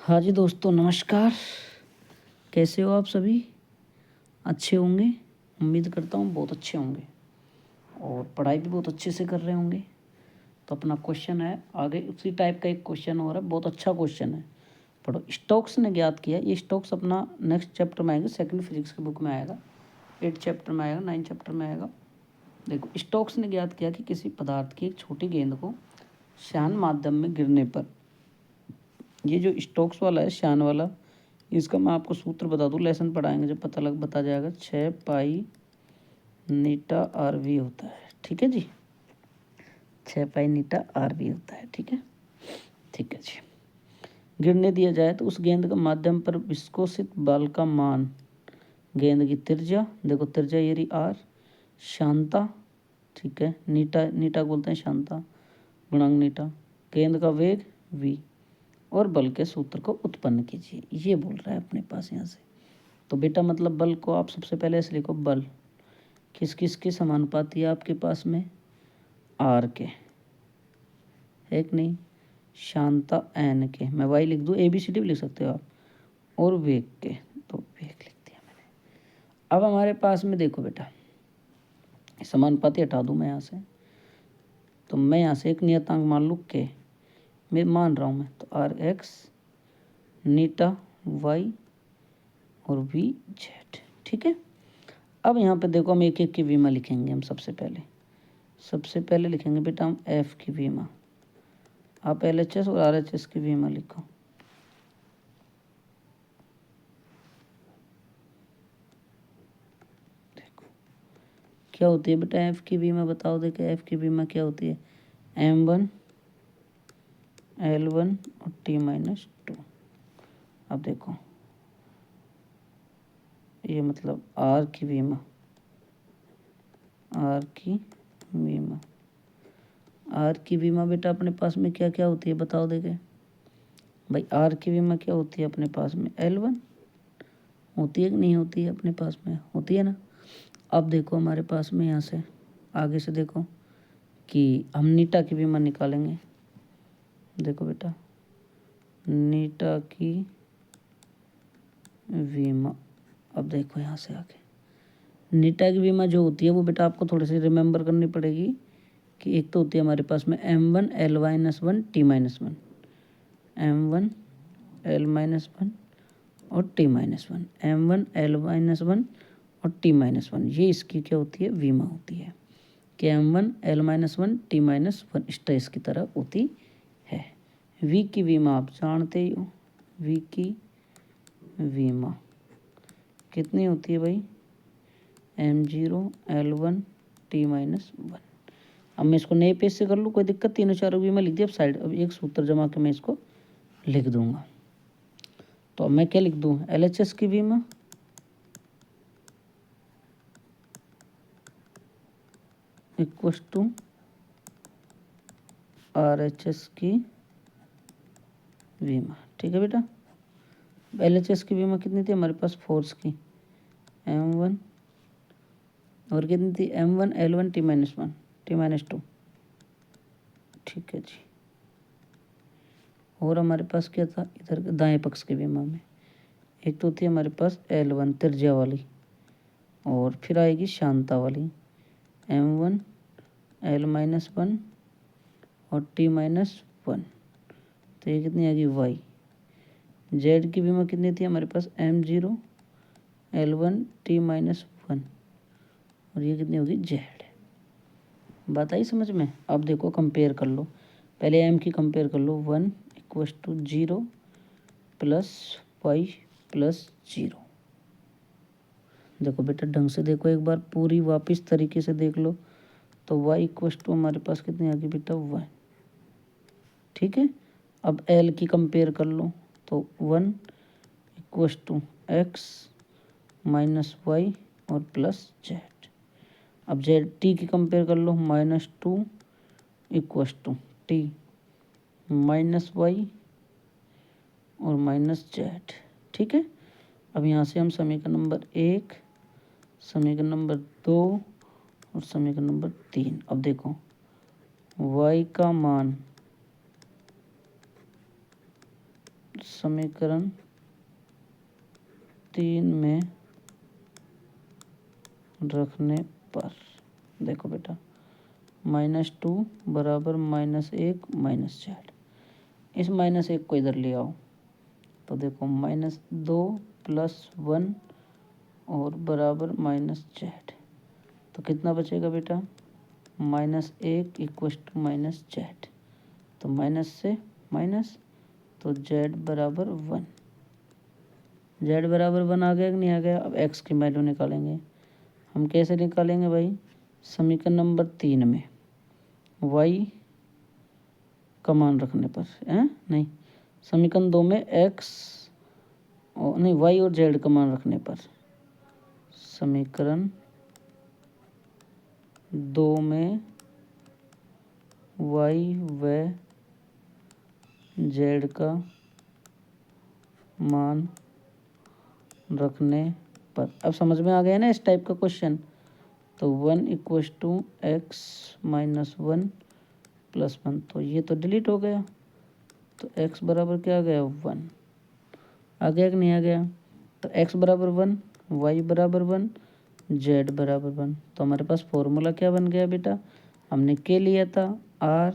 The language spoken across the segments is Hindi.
हाँ जी दोस्तों, नमस्कार। कैसे हो आप सभी? अच्छे होंगे। उम्मीद करता हूँ बहुत अच्छे होंगे और पढ़ाई भी बहुत अच्छे से कर रहे होंगे। तो अपना क्वेश्चन है आगे, उसी टाइप का एक क्वेश्चन हो रहा है, बहुत अच्छा क्वेश्चन है। पढ़ो। स्टोक्स ने ज्ञात किया, ये स्टोक्स अपना नेक्स्ट चैप्टर में आएगा, सेकंड फिजिक्स की बुक में आएगा, 8 चैप्टर में आएगा, 9 चैप्टर में आएगा। देखो, स्टोक्स ने ज्ञात किया कि किसी पदार्थ की एक छोटी गेंद को श्यान माध्यम में गिरने पर, ये जो स्टोक्स वाला है, श्यान वाला, इसका मैं आपको सूत्र बता दूं, लेसन पढ़ाएंगे जब बता जाएगा। 6 पाई नीटा आर वी होता है। ठीक है जी, 6 पाई नीटा आर वी होता है। ठीक है जी। गिरने दिया जाए तो उस गेंद का माध्यम पर विस्कोसित बल का मान, गेंद की त्रिज्या, देखो त्रिज्या ये रही आर, शांता, ठीक है, नीटा नीटा बोलते हैं शांता, गुणांक नीटा, गेंद का वेग वी और बल के सूत्र को उत्पन्न कीजिए, ये बोल रहा है अपने पास यहाँ से। तो बेटा मतलब बल को आप सबसे पहले ऐसे लिखो, बल किस किस के समानुपाती है आपके पास में, आर के, है कि नहीं, शांता एन के, मैं वाई लिख दूँ, ए बी सी डी भी लिख सकते हो आप, और वेग के, तो वेग लिख दिया मैंने। अब हमारे पास में देखो बेटा, समानुपाती हटा दूँ मैं यहाँ से, तो मैं यहाँ से एक नियतांक मान लूँ के, मैं मान रहा हूँ मैं, तो आर एक्स नीटा वाई और वी जेड। ठीक है। अब यहाँ पे देखो, हम एक एक की वीमा लिखेंगे। हम सबसे पहले लिखेंगे बेटा हम एफ की वीमा, आप एल एच एस और आर एच एस की वीमा लिखो। देखो क्या होती है बेटा एफ की वीमा, बताओ। देखो एफ की वीमा क्या होती है, M1 L1 और T-2। अब देखो ये मतलब आर की वीमा, आर की वीमा बेटा अपने पास में क्या क्या होती है, बताओ। देखे भाई, आर की वीमा क्या होती है अपने पास में, L1 होती है कि नहीं होती है, अपने पास में होती है ना। अब देखो हमारे पास में यहाँ से आगे से देखो कि हम नीटा की वीमा निकालेंगे। देखो बेटा, नीटा की वीमा, अब देखो यहाँ से आगे नीटा की वीमा जो होती है वो बेटा आपको थोड़ी सी रिमेंबर करनी पड़ेगी कि एक तो होती है हमारे पास में M1 L-1 T-1, M1 L-1 और T-1, M1 L-1 और T-1, ये इसकी क्या होती है, वीमा होती है कि M1 L-1 T-1 स्ट्रेस की तरह होती है। वी की वीमा आप जानते ही हो, वी की वीमा कितनी होती है भाई, M0 L1 T-1। अब मैं इसको नए पेज से कर लूँ, कोई दिक्कत, तीनों चारों वीमा लिख दिया। अब साइड, अब एक सूत्र जमा के मैं इसको लिख दूंगा। तो अब मैं क्या लिख दूँ, LHS की वीमा इक्वस टू RHS की वीमा। ठीक है बेटा, LHS की वीमा कितनी थी हमारे पास, फोर्स की M1 और कितनी थी M1 L1 T-1 T-2। ठीक है जी। और हमारे पास क्या था इधर दाएं पक्ष के वीमा में, एक तो थी हमारे पास L1 त्रिज्या वाली, और फिर आएगी शांता वाली M1 L-1 और T-1। तो ये कितनी आएगी वाई। जेड की वीमा कितनी थी हमारे पास, M0 L1 T-1 और ये कितनी होगी जेड। बात आई समझ में। अब देखो कंपेयर कर लो, पहले एम की कंपेयर कर लो, 1 equals to 0 plus Y plus 0। देखो बेटा ढंग से देखो, एक बार पूरी वापस तरीके से देख लो, तो y इक्वस टू हमारे पास कितनी आ गई बेटा 1। ठीक है। अब l की कंपेयर कर लो, तो 1 equals to X minus Y और प्लस जेड। अब जेड टी की कंपेयर कर लो, -2 equals to T minus Y और माइनस जेड। ठीक है। अब यहाँ से हम समीकरण नंबर 1, समीकरण नंबर 2 और समीकरण नंबर 3, अब देखो y का मान समीकरण 3 में रखने पर देखो बेटा -2 बराबर -1 माइनस जेड। इस -1 को इधर ले आओ तो देखो -2 + 1 और बराबर -z। तो कितना बचेगा बेटा -1 = -z। तो माइनस से माइनस तो z बराबर 1। z बराबर 1 आ गया कि नहीं आ गया। अब x की वैल्यू निकालेंगे। हम कैसे निकालेंगे भाई, समीकरण नंबर 3 में y का मान रखने पर नहीं, समीकरण 2 में x और नहीं y और z का मान रखने पर। समीकरण 2 में y व z का मान रखने पर। अब समझ में आ गया ना इस टाइप का क्वेश्चन। तो 1 = x - 1 + 1, तो ये तो डिलीट हो गया। तो x बराबर क्या आ गया 1 आ गया कि नहीं आ गया। तो x बराबर 1, y बराबर 1, z बराबर 1। तो हमारे पास फॉर्मूला क्या बन गया बेटा, हमने के लिया था r,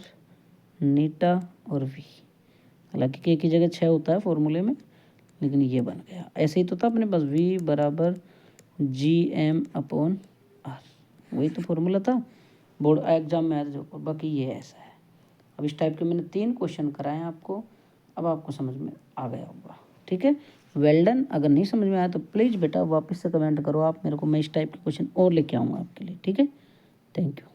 नीटा और v। हालांकि के की जगह 6 होता है फॉर्मूले में, लेकिन ये बन गया। ऐसे ही तो था अपने पास v बराबर Gm/r, वही तो फॉर्मूला था बोर्ड एग्जाम में आया था जो। बाकी ये ऐसा है। अब इस टाइप के मैंने 3 क्वेश्चन कराए हैं आपको। अब आपको समझ में आ गया होगा, ठीक है। Well done. अगर नहीं समझ में आया तो प्लीज़ बेटा वापस से कमेंट करो आप मेरे को, मैं इस टाइप के क्वेश्चन और लेके आऊँगा आपके लिए, ठीक है। Thank you.